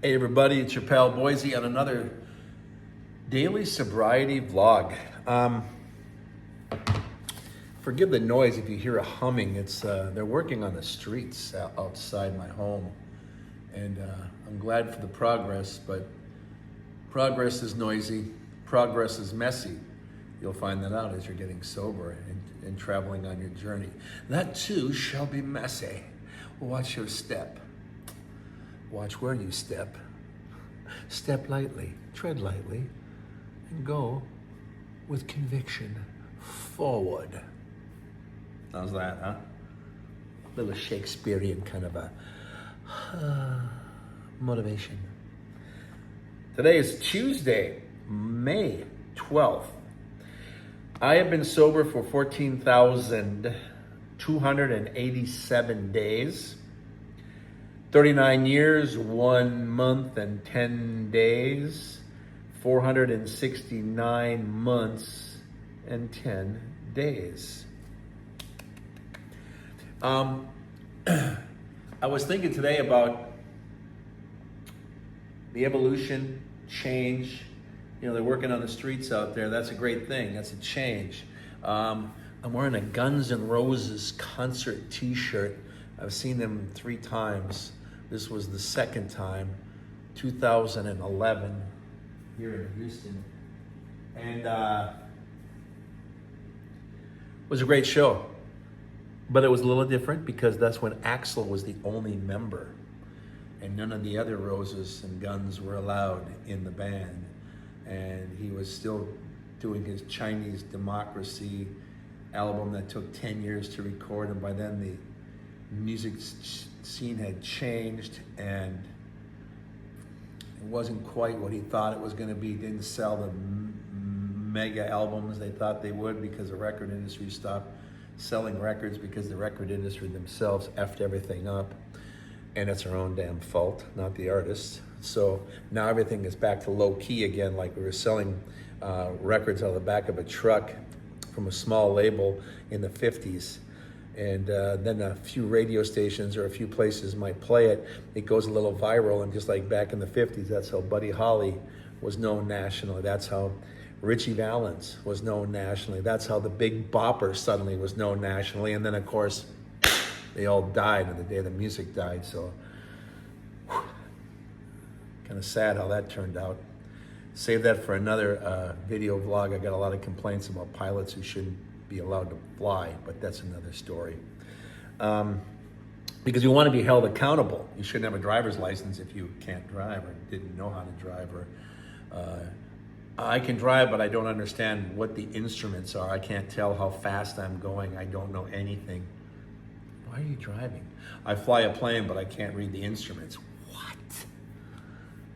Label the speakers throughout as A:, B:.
A: Hey everybody, it's your pal Boise on another daily sobriety vlog. Forgive the noise if you hear a humming. It's they're working on the streets outside my home, and I'm glad for the progress. But progress is noisy. Progress is messy. You'll find that out as you're getting sober and traveling on your journey. That too shall be messy. Watch your step. Watch where you step. Step lightly, tread lightly, and go with conviction forward. How's that, huh? A little Shakespearean kind of a motivation. Today is Tuesday, May 12th. I have been sober for 14,287 days. 39 years, 1 month and 10 days, 469 months and 10 days. I was thinking today about the evolution, change. You know, they're working on the streets out there. That's a great thing. That's a change. I'm wearing a Guns N' Roses concert t-shirt. I've seen them 3 times. This was the second time, 2011, here in Houston. And it was a great show. But it was a little different because that's when Axl was the only member. And none of the other Roses and Guns were allowed in the band. And he was still doing his Chinese Democracy album that took 10 years to record. And by then the music scene had changed and it wasn't quite what he thought it was going to be. Didn't sell the mega albums they thought they would because the record industry stopped selling records because the record industry themselves effed everything up, and it's our own damn fault, not the artists. So now everything is back to low key again, like we were selling records out of the back of a truck from a small label in the 50s. And then a few radio stations or a few places might play it. It goes a little viral, and just like back in the 50s, that's how Buddy Holly was known nationally. That's how Richie Valens was known nationally. That's how the Big Bopper suddenly was known nationally. And then, of course, they all died on the day the music died. So, kind of sad how that turned out. Save that for another video vlog. I got a lot of complaints about pilots who shouldn't be allowed to fly, but that's another story. Because you want to be held accountable. You shouldn't have a driver's license if you can't drive or didn't know how to drive. Or I can drive, but I don't understand what the instruments are. I can't tell how fast I'm going. I don't know anything. Why are you driving? I fly a plane, but I can't read the instruments. What?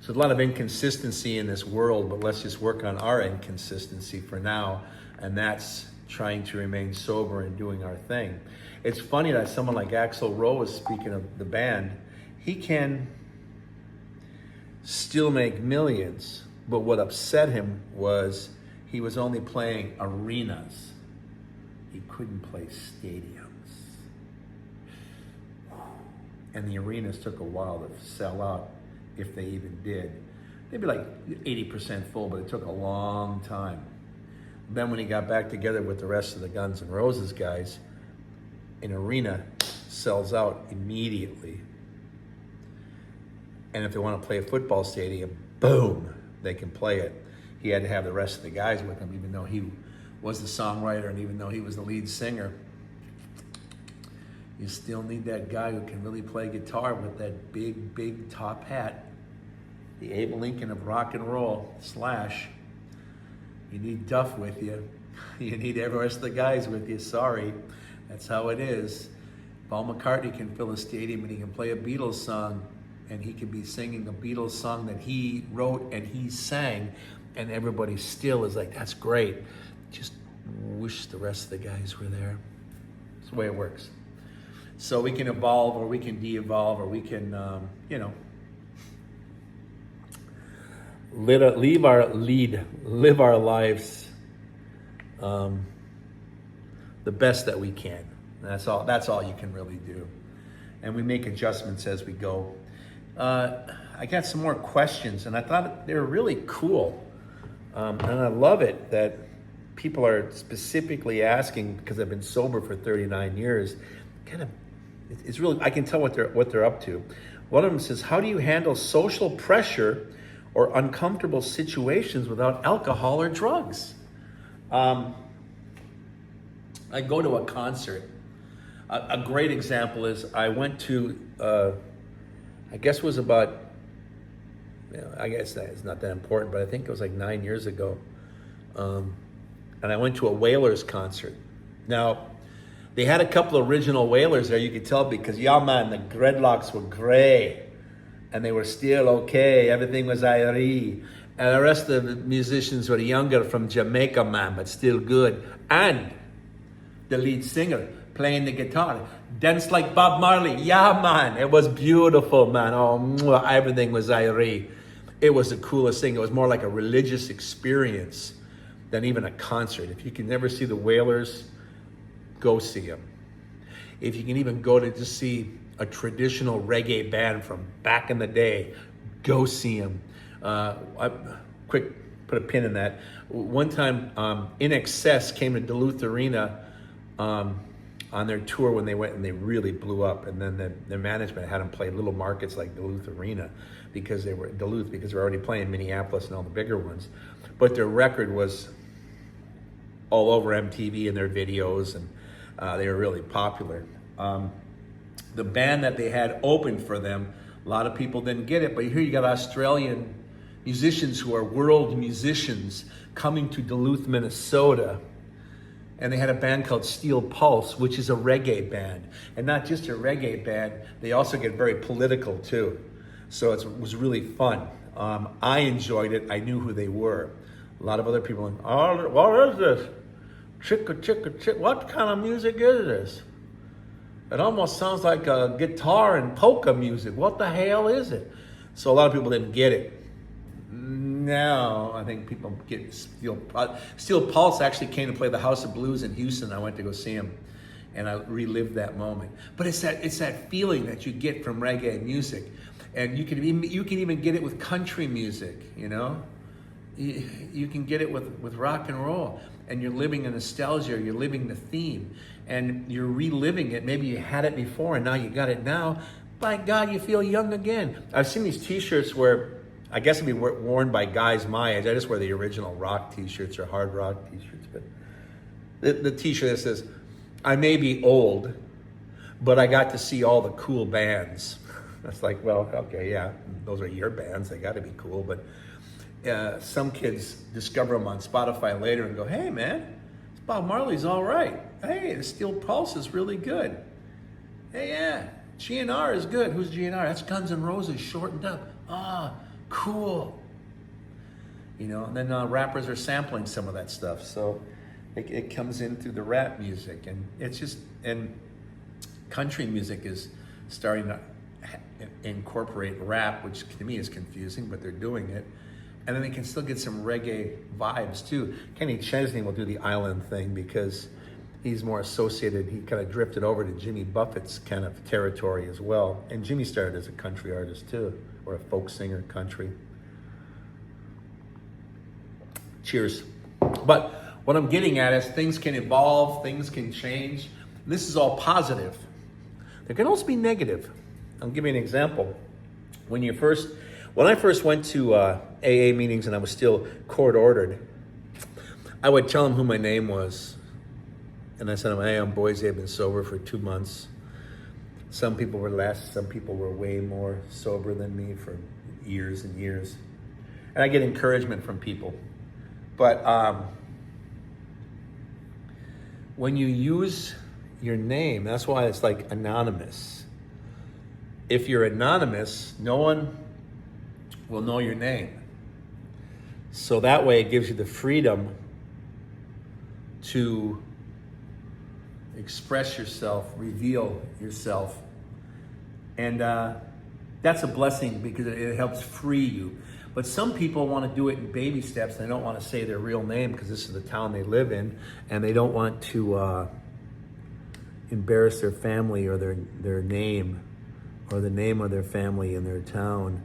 A: So a lot of inconsistency in this world, but let's just work on our inconsistency for now, and that's trying to remain sober and doing our thing. It's funny that someone like Axl Rose, speaking of the band, he can still make millions, but what upset him was he was only playing arenas. He couldn't play stadiums. And the arenas took a while to sell out, if they even did. They'd be like 80% full, but it took a long time. Then when he got back together with the rest of the Guns N' Roses guys, an arena sells out immediately. And if they want to play a football stadium, boom, they can play it. He had to have the rest of the guys with him, even though he was the songwriter and even though he was the lead singer. You still need that guy who can really play guitar with that big, big top hat. The Abe Lincoln of rock and roll, Slash. You need Duff with you. You need every rest of the guys with you. Sorry, that's how it is. Paul McCartney can fill a stadium and he can play a Beatles song, and he can be singing a Beatles song that he wrote and he sang, and everybody still is like, that's great. Just wish the rest of the guys were there. That's the way it works. So we can evolve, or we can de-evolve, or we can, live our lives the best that we can. That's all you can really do. And we make adjustments as we go. I got some more questions, and I thought they were really cool. And I love it that people are specifically asking, because I've been sober for 39 years, kind of, it's really, I can tell what they're up to. One of them says, how do you handle social pressure or uncomfortable situations without alcohol or drugs? I go to a concert. A great example is I went to, I guess it was about, I guess that it's not that important, but I think it was like 9 years ago. And I went to a Wailers concert. Now, they had a couple of original Wailers there, you could tell, because, yeah, man, the dreadlocks were gray. And they were still okay. Everything was Irie. And the rest of the musicians were younger from Jamaica, man, but still good. And the lead singer playing the guitar, dance like Bob Marley. Yeah, man, it was beautiful, man. Oh, mwah, everything was Irie. It was the coolest thing. It was more like a religious experience than even a concert. If you can never see the Wailers, go see them. If you can even go to just see a traditional reggae band from back in the day, go see them. Quick, put a pin in that. One time, In Excess came to Duluth Arena on their tour when they went, and they really blew up. And then their management had them play little markets like Duluth Arena because they were Duluth, because they were already playing Minneapolis and all the bigger ones. But their record was all over MTV and their videos, and they were really popular. The band that they had open for them, a lot of people didn't get it, but here you got Australian musicians who are world musicians coming to Duluth, Minnesota. And they had a band called Steel Pulse, which is a reggae band. And not just a reggae band, they also get very political too. So it was really fun. I enjoyed it. I knew who they were. A lot of other people went, oh, what is this? Chicka, chicka, chicka. What kind of music is this? It almost sounds like a guitar and polka music. What the hell is it? So a lot of people didn't get it. Now I think people get Steel Pulse actually came to play the House of Blues in Houston. I went to go see him, and I relived that moment. But it's that feeling that you get from reggae music, and you can even get it with country music. You know, you can get it with rock and roll, and you're living a nostalgia. You're living the theme, and you're reliving it. Maybe you had it before, and now you got it now. By God, you feel young again. I've seen these T-shirts where, I guess it'd be worn by guys my age. I just wear the original rock T-shirts or hard rock T-shirts. But the T-shirt that says, I may be old, but I got to see all the cool bands. That's like, well, okay, yeah, those are your bands. They got to be cool. But some kids discover them on Spotify later and go, hey, man, Bob Marley's all right. Hey, the Steel Pulse is really good. Hey, yeah, GNR is good. Who's GNR? That's Guns N' Roses shortened up. Cool. You know, and then rappers are sampling some of that stuff. So it comes in through the rap music, and it's just, and country music is starting to incorporate rap, which to me is confusing, but they're doing it. And then they can still get some reggae vibes too. Kenny Chesney will do the island thing because he's more associated, he kind of drifted over to Jimmy Buffett's kind of territory as well. And Jimmy started as a country artist too, or a folk singer, country. Cheers. But what I'm getting at is things can evolve, things can change. This is all positive. There can also be negative. I'll give you an example. When I first went to AA meetings and I was still court ordered, I would tell them who my name was. And I said, hey, I'm Boise, I've been sober for 2 months. Some people were less, some people were way more sober than me for years and years. And I get encouragement from people. But when you use your name, that's why it's like anonymous. If you're anonymous, no one will know your name. So that way it gives you the freedom to express yourself, reveal yourself. And that's a blessing because it helps free you. But some people want to do it in baby steps. They don't want to say their real name because this is the town they live in, and they don't want to embarrass their family or their name or the name of their family in their town.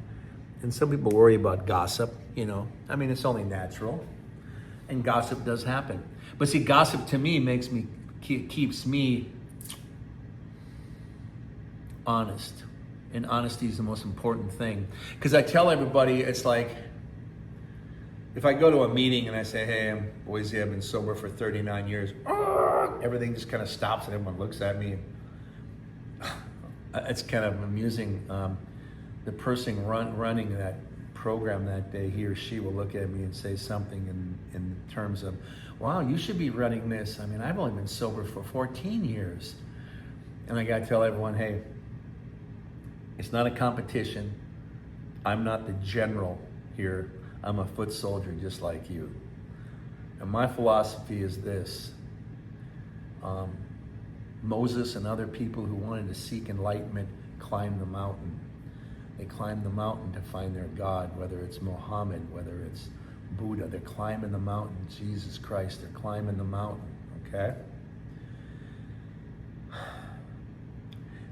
A: And some people worry about gossip, I mean, it's only natural. And gossip does happen. But see, gossip to me keeps me honest. And honesty is the most important thing. Because I tell everybody, it's like, if I go to a meeting and I say, hey, Boise, I've been sober for 39 years, everything just kind of stops and everyone looks at me. It's kind of amusing. The person running that program that day, he or she will look at me and say something in terms of, wow, you should be running this. I mean, I've only been sober for 14 years. And I got to tell everyone, hey, it's not a competition. I'm not the general here. I'm a foot soldier just like you. And my philosophy is this. Moses and other people who wanted to seek enlightenment climbed the mountain. They climbed the mountain to find their God, whether it's Muhammad, whether it's Buddha. They're climbing the mountain. Jesus Christ, they're climbing the mountain, okay?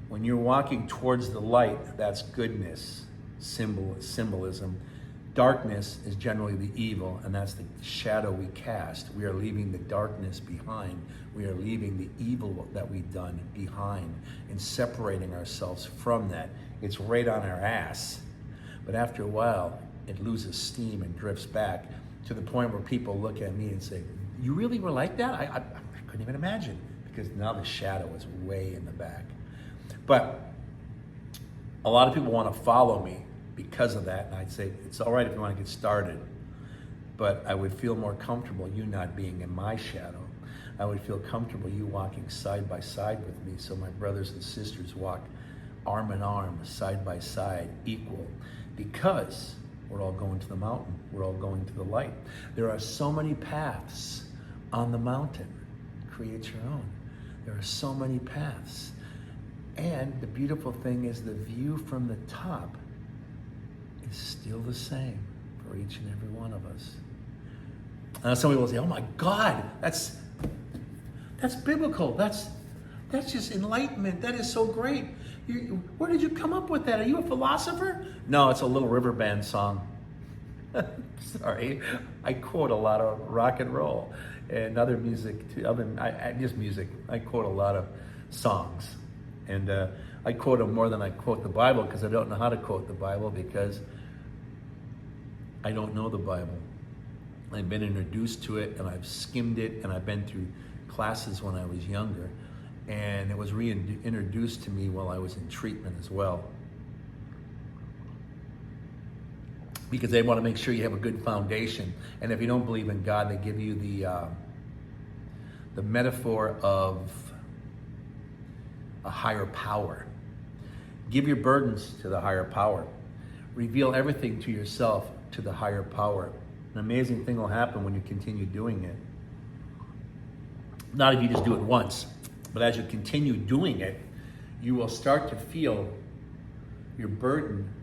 A: When you're walking towards the light, that's goodness, symbolism. Darkness is generally the evil, and that's the shadow we cast. We are leaving the darkness behind. We are leaving the evil that we've done behind and separating ourselves from that. It's right on our ass. But after a while, it loses steam and drifts back to the point where people look at me and say, you really were like that? I couldn't even imagine, because now the shadow is way in the back. But a lot of people want to follow me because of that, and I'd say, it's all right if you want to get started, but I would feel more comfortable you not being in my shadow. I would feel comfortable you walking side by side with me, so my brothers and sisters walk arm in arm, side by side, equal, because we're all going to the mountain. We're all going to the light. There are so many paths on the mountain. Create your own. There are so many paths. And the beautiful thing is the view from the top is still the same for each and every one of us. Some people will say, oh my God, that's biblical. That's just enlightenment. That is so great. Where did you come up with that? Are you a philosopher? No, it's a Little River Band song. Sorry, I quote a lot of rock and roll and other music too. Just music. I quote a lot of songs. And I quote them more than I quote the Bible, because I don't know how to quote the Bible, because I don't know the Bible. I've been introduced to it, and I've skimmed it, and I've been through classes when I was younger, and it was reintroduced to me while I was in treatment as well. Because they want to make sure you have a good foundation. And if you don't believe in God, they give you the metaphor of a higher power. Give your burdens to the higher power. Reveal everything to yourself to the higher power. An amazing thing will happen when you continue doing it. Not if you just do it once, but as you continue doing it, you will start to feel your burden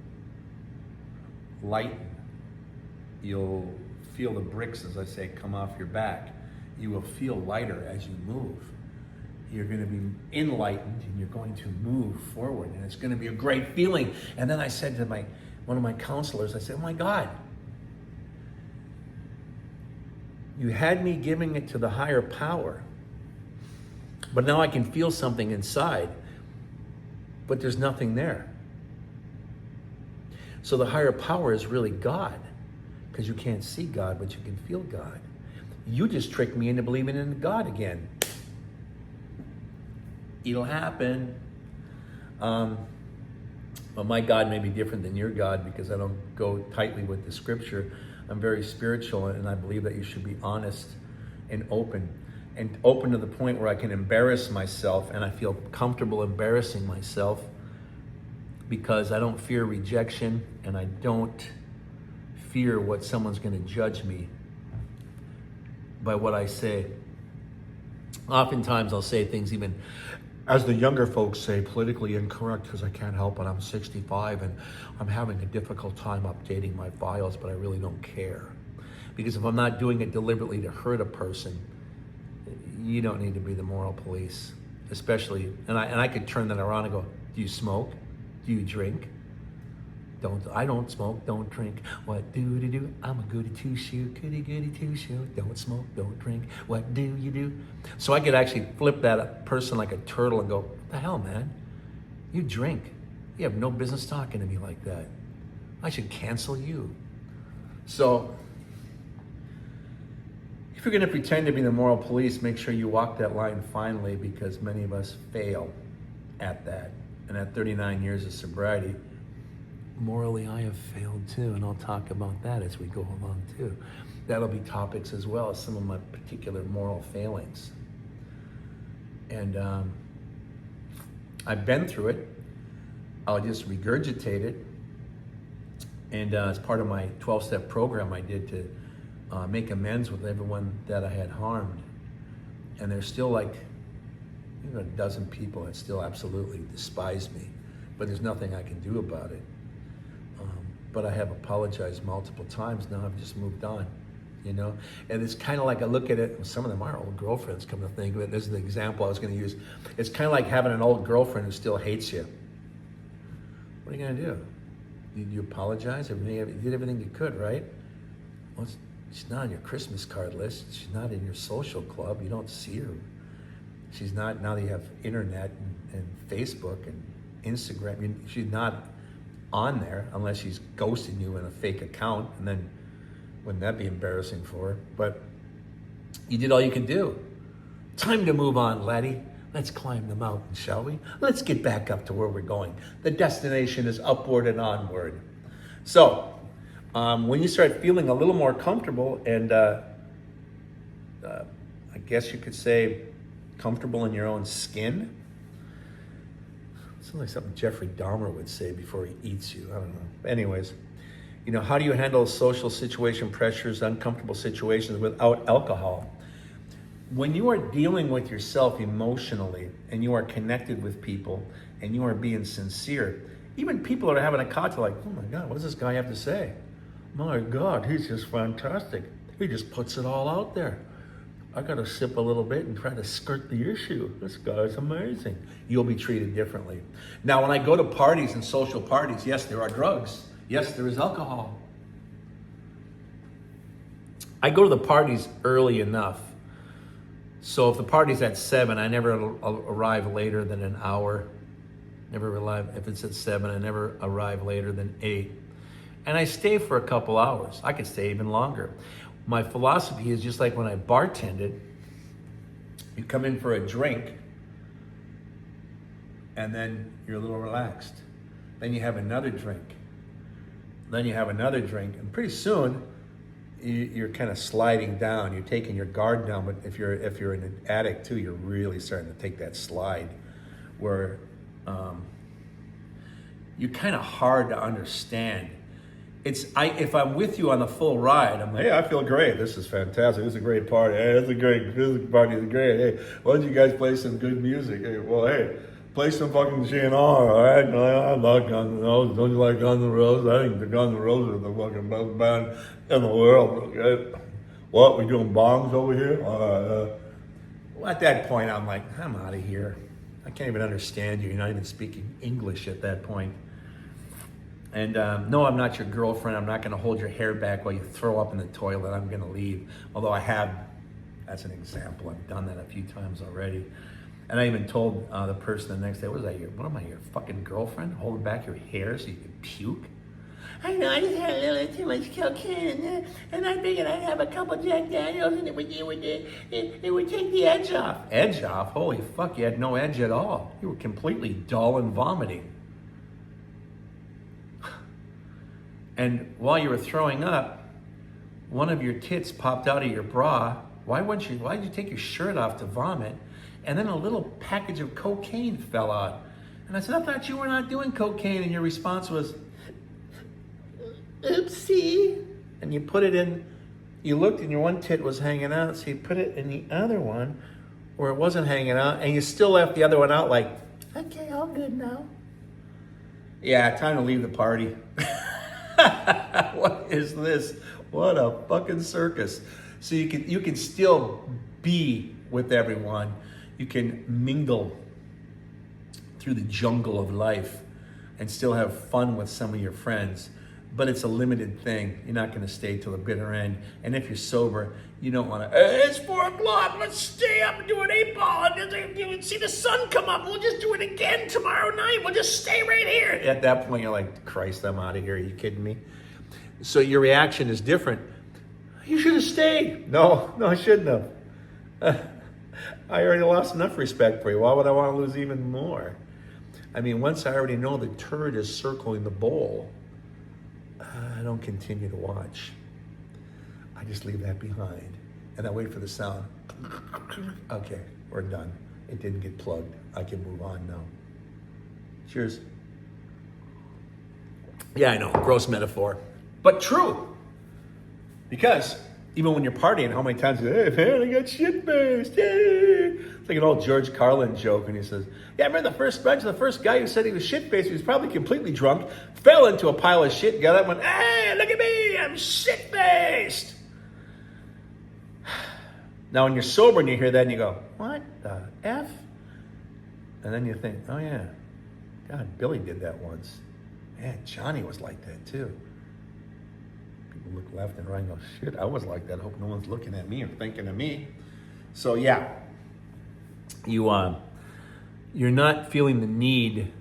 A: lighten. You'll feel the bricks, as I say, come off your back. You will feel lighter as you move. You're going to be enlightened, and you're going to move forward, and it's going to be a great feeling. And then I said to one of my counselors, I said, oh my God, you had me giving it to the higher power, but now I can feel something inside, but there's nothing there. So the higher power is really God, because you can't see God, but you can feel God. You just tricked me into believing in God again. It'll happen. But my God may be different than your God, because I don't go tightly with the scripture. I'm very spiritual, and I believe that you should be honest and open to the point where I can embarrass myself, and I feel comfortable embarrassing myself, because I don't fear rejection, and I don't fear what someone's going to judge me by what I say. Oftentimes I'll say things, even as the younger folks say, politically incorrect, because I can't help it. I'm 65 and I'm having a difficult time updating my files, but I really don't care. Because if I'm not doing it deliberately to hurt a person, you don't need to be the moral police. Especially, and I could turn that around and go, do you smoke? Do you drink? I don't smoke, don't drink. What do you do? I'm a goody two-shoe, goody goody two-shoe. Don't smoke, don't drink. What do you do? So I could actually flip that person like a turtle and go, what the hell, man? You drink. You have no business talking to me like that. I should cancel you. So if you're gonna pretend to be the moral police, make sure you walk that line finely, because many of us fail at that. And at 39 years of sobriety, morally, I have failed too, and I'll talk about that as we go along too. That'll be topics as well as some of my particular moral failings. And I've been through it. I'll just regurgitate it. And as part of my 12-step program I did to make amends with everyone that I had harmed. And there's still like a dozen people that still absolutely despise me, but there's nothing I can do about it. But I have apologized multiple times. Now I've just moved on, And it's kind of like, I look at it, some of them are old girlfriends, come to think of it. This is the example I was gonna use. It's kind of like having an old girlfriend who still hates you. What are you gonna do? You apologize? You did everything you could, right? Well, she's not on your Christmas card list. She's not in your social club. You don't see her. She's not, now that you have internet and Facebook and Instagram, she's not on there unless she's ghosting you in a fake account, and then wouldn't that be embarrassing for her? But you did all you could do. Time to move on, laddie. Let's climb the mountain, shall we? Let's get back up to where we're going. The destination is upward and onward. So when you start feeling a little more comfortable and I guess you could say comfortable in your own skin, sounds like something Jeffrey Dahmer would say before he eats you. I don't know. Anyways, how do you handle social situation pressures, uncomfortable situations without alcohol? When you are dealing with yourself emotionally and you are connected with people and you are being sincere, even people that are having a cocktail like, oh my God, what does this guy have to say? My God, he's just fantastic. He just puts it all out there. I got to sip a little bit and try to skirt the issue. This guy's amazing. You'll be treated differently. Now, when I go to parties and social parties, yes, there are drugs. Yes, there is alcohol. I go to the parties early enough. So if the party's at 7, I never arrive later than an hour. Never arrive. If it's at 7, I never arrive later than 8. And I stay for a couple hours. I could stay even longer. My philosophy is just like when I bartended, you come in for a drink and then you're a little relaxed. Then you have another drink. Then you have another drink. And pretty soon you're kind of sliding down. You're taking your guard down. But if you're an addict too, you're really starting to take that slide where you're kind of hard to understand. If I'm with you on the full ride, I'm like, hey, I feel great. This is fantastic. This is a great party. Hey, this party is great. Hey, why don't you guys play some good music? Hey, well, hey, play some fucking GNR, all right? I love Guns N' Roses. Don't you like Guns N' Roses? I think the Guns N' Roses are the fucking best band in the world. Okay? What, we doing bongs over here? Well, at that point, I'm like, I'm out of here. I can't even understand you. You're not even speaking English at that point. And no, I'm not your girlfriend. I'm not going to hold your hair back while you throw up in the toilet. I'm going to leave. Although I have, that's an example. I've done that a few times already. And I even told the person the next day, what am I, your fucking girlfriend? Holding back your hair so you can puke? I know, I just had a little too much cocaine and I figured I'd have a couple Jack Daniels and it would take the edge off. Edge off? Holy fuck, you had no edge at all. You were completely dull and vomiting. And while you were throwing up, one of your tits popped out of your bra. Why did you take your shirt off to vomit? And then a little package of cocaine fell out. And I said, I thought you were not doing cocaine. And your response was, oopsie. And you put it in, you looked and your one tit was hanging out. So you put it in the other one where it wasn't hanging out. And you still left the other one out like, okay, all good now. Yeah, time to leave the party. What is this? What a fucking circus. So you can still be with everyone. You can mingle through the jungle of life and still have fun with some of your friends. But it's a limited thing. You're not going to stay till the bitter end. And if you're sober, you don't want to, hey, it's 4 o'clock, let's stay up and do an 8-ball and see the sun come up. We'll just do it again tomorrow night. We'll just stay right here. At that point, you're like, Christ, I'm out of here. Are you kidding me? So your reaction is different. You should have stayed. No, I shouldn't have. I already lost enough respect for you. Why would I want to lose even more? I mean, once I already know the turd is circling the bowl, I don't continue to watch. I just leave that behind. And I wait for the sound. Okay, we're done. It didn't get plugged. I can move on now. Cheers. Yeah, I know, gross metaphor, but true. Because even when you're partying, how many times you say, hey man, I got shit-faced, yay! It's like an old George Carlin joke when he says, yeah, I remember the first guy who said he was shit-faced, he was probably completely drunk, fell into a pile of shit, got up and went, hey, look at me, I'm shit-faced. Now when you're sober and you hear that and you go, what the F? And then you think, oh yeah, God, Billy did that once. Man, Johnny was like that too. People look left and right and go, shit, I was like that. I hope no one's looking at me or thinking of me. So yeah, you're not feeling the need,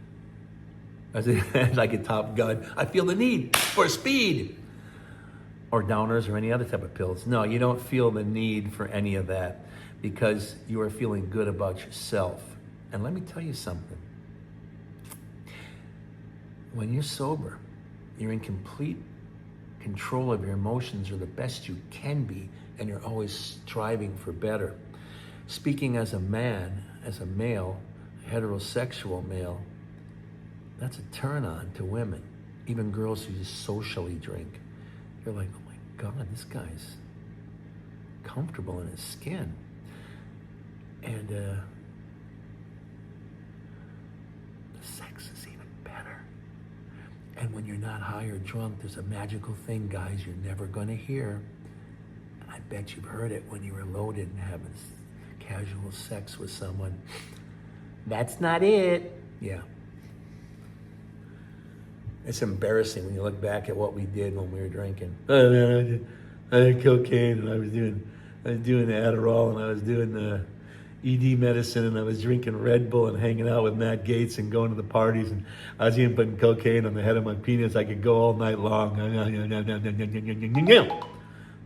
A: as like a Top Gun, I feel the need for speed or downers or any other type of pills. No, you don't feel the need for any of that because you are feeling good about yourself. And let me tell you something. When you're sober, you're in complete control of your emotions, or the best you can be, and you're always striving for better. Speaking as a man, as a male, heterosexual male, that's a turn on to women, even girls who just socially drink. You're like, oh my God, this guy's comfortable in his skin. And the sex is even better. And when you're not high or drunk, there's a magical thing, guys, you're never gonna hear. And I bet you've heard it when you were loaded and having casual sex with someone. That's not it. Yeah. It's embarrassing when you look back at what we did when we were drinking. Oh man, I did cocaine, and I was doing Adderall, and I was doing ED medicine, and I was drinking Red Bull and hanging out with Matt Gaetz and going to the parties, and I was even putting cocaine on the head of my penis. I could go all night long.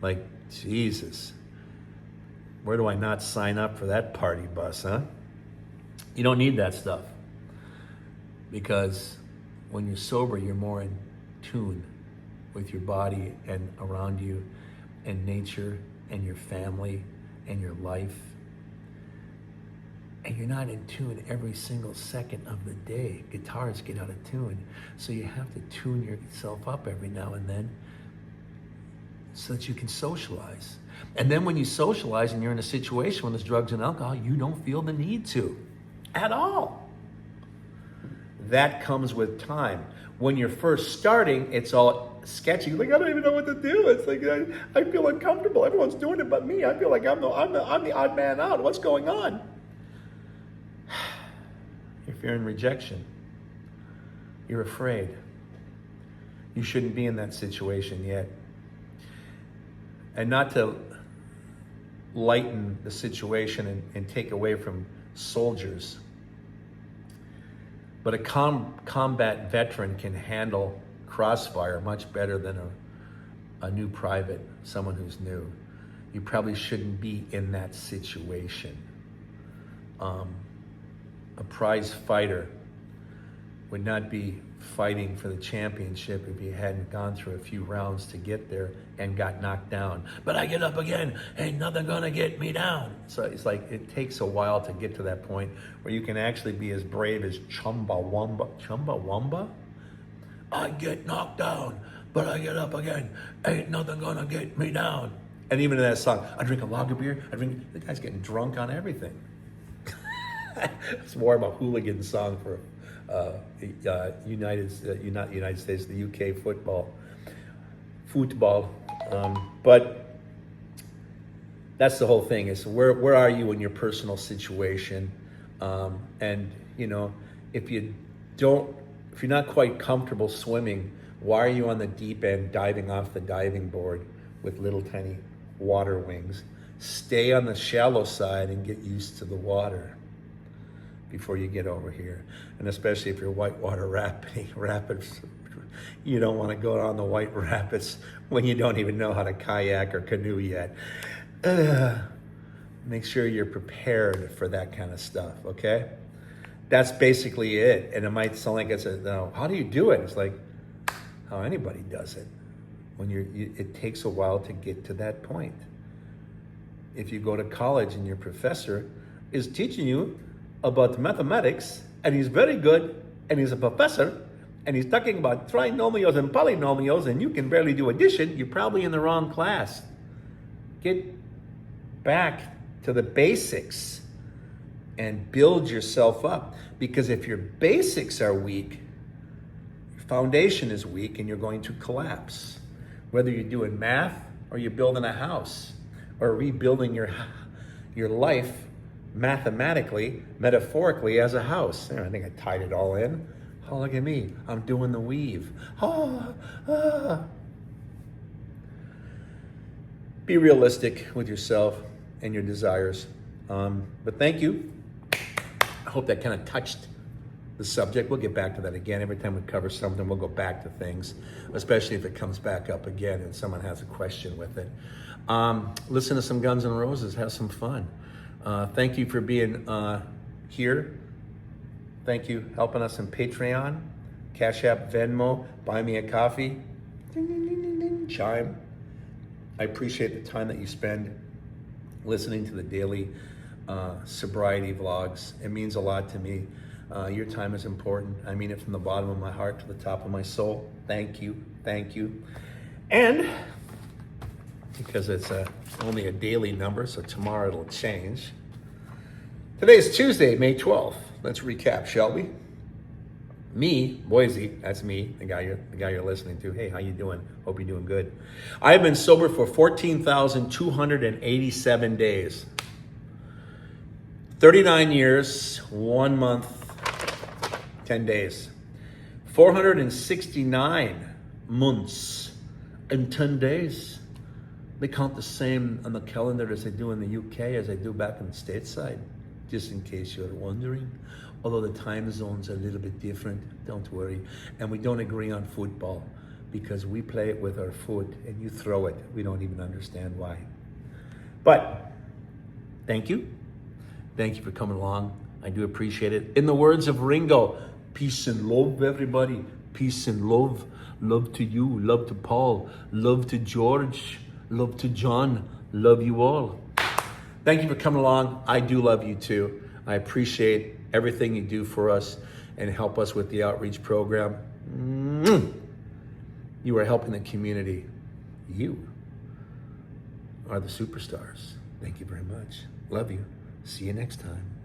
A: Like, Jesus. Where do I not sign up for that party bus, huh? You don't need that stuff. Because when you're sober, you're more in tune with your body and around you and nature and your family and your life. And you're not in tune every single second of the day. Guitars get out of tune. So you have to tune yourself up every now and then so that you can socialize. And then when you socialize and you're in a situation when there's drugs and alcohol, you don't feel the need to at all. That comes with time. When you're first starting, it's all sketchy. Like, I don't even know what to do. It's like, I feel uncomfortable. Everyone's doing it but me. I feel like I'm the odd man out. What's going on? You're fearing rejection. You're afraid. You shouldn't be in that situation yet. And not to lighten the situation and take away from soldiers, but a combat veteran can handle crossfire much better than a new private, someone who's new. You probably shouldn't be in that situation. A prize fighter would not be fighting for the championship if he hadn't gone through a few rounds to get there and got knocked down. But I get up again, ain't nothing gonna get me down. So it's like, it takes a while to get to that point where you can actually be as brave as Chumbawamba? I get knocked down, but I get up again, ain't nothing gonna get me down. And even in that song, I drink a lager beer, the guy's getting drunk on everything. It's more of a hooligan song for United States, the UK football. But that's the whole thing, is where are you in your personal situation? And, you know, if you don't If you're not quite comfortable swimming, why are you on the deep end diving off the diving board with little tiny water wings? Stay on the shallow side and get used to the water before you get over here. And especially if you're whitewater rapids, you don't want to go on the White Rapids when you don't even know how to kayak or canoe yet. Make sure you're prepared for that kind of stuff, okay? That's basically it. And it might sound like it's no, how do you do it? It's like how anybody does it. When it takes a while to get to that point. If you go to college and your professor is teaching you about mathematics, and he's very good, and he's a professor, and he's talking about trinomials and polynomials, and you can barely do addition, you're probably in the wrong class. Get back to the basics and build yourself up. Because if your basics are weak, your foundation is weak and you're going to collapse. Whether you're doing math or you're building a house or rebuilding your life mathematically, metaphorically as a house. There, I think I tied it all in. Oh, look at me. I'm doing the weave. Be realistic with yourself and your desires. But thank you. I hope that kind of touched the subject. We'll get back to that again. Every time we cover something, we'll go back to things, especially if it comes back up again and someone has a question with it. Listen to some Guns N' Roses. Have some fun. Thank you for being here. Thank you helping us on Patreon, Cash App, Venmo, Buy Me a Coffee, ding, ding, ding, ding, ding, Chime. I appreciate the time that you spend listening to the daily sobriety vlogs. It means a lot to me. Your time is important. I mean it from the bottom of my heart to the top of my soul. Thank you, thank you. And because it's only a daily number, so tomorrow it'll change. Today is Tuesday, May 12th. Let's recap, shall we? Me, Boise, that's me, the guy you're listening to. Hey, how you doing? Hope you're doing good. I've been sober for 14,287 days. 39 years, 1 month, 10 days. 469 months and 10 days. They count the same on the calendar as they do in the UK as they do back in the stateside, just in case you're wondering. Although the time zone's a little bit different, don't worry. And we don't agree on football because we play it with our foot and you throw it. We don't even understand why. But thank you. Thank you for coming along. I do appreciate it. In the words of Ringo, peace and love, everybody. Peace and love. Love to you, love to Paul, love to George, love to John, love you all. Thank you for coming along. I do love you too. I appreciate everything you do for us and help us with the outreach program. You are helping the community. You are the superstars. Thank you very much. Love you. See you next time.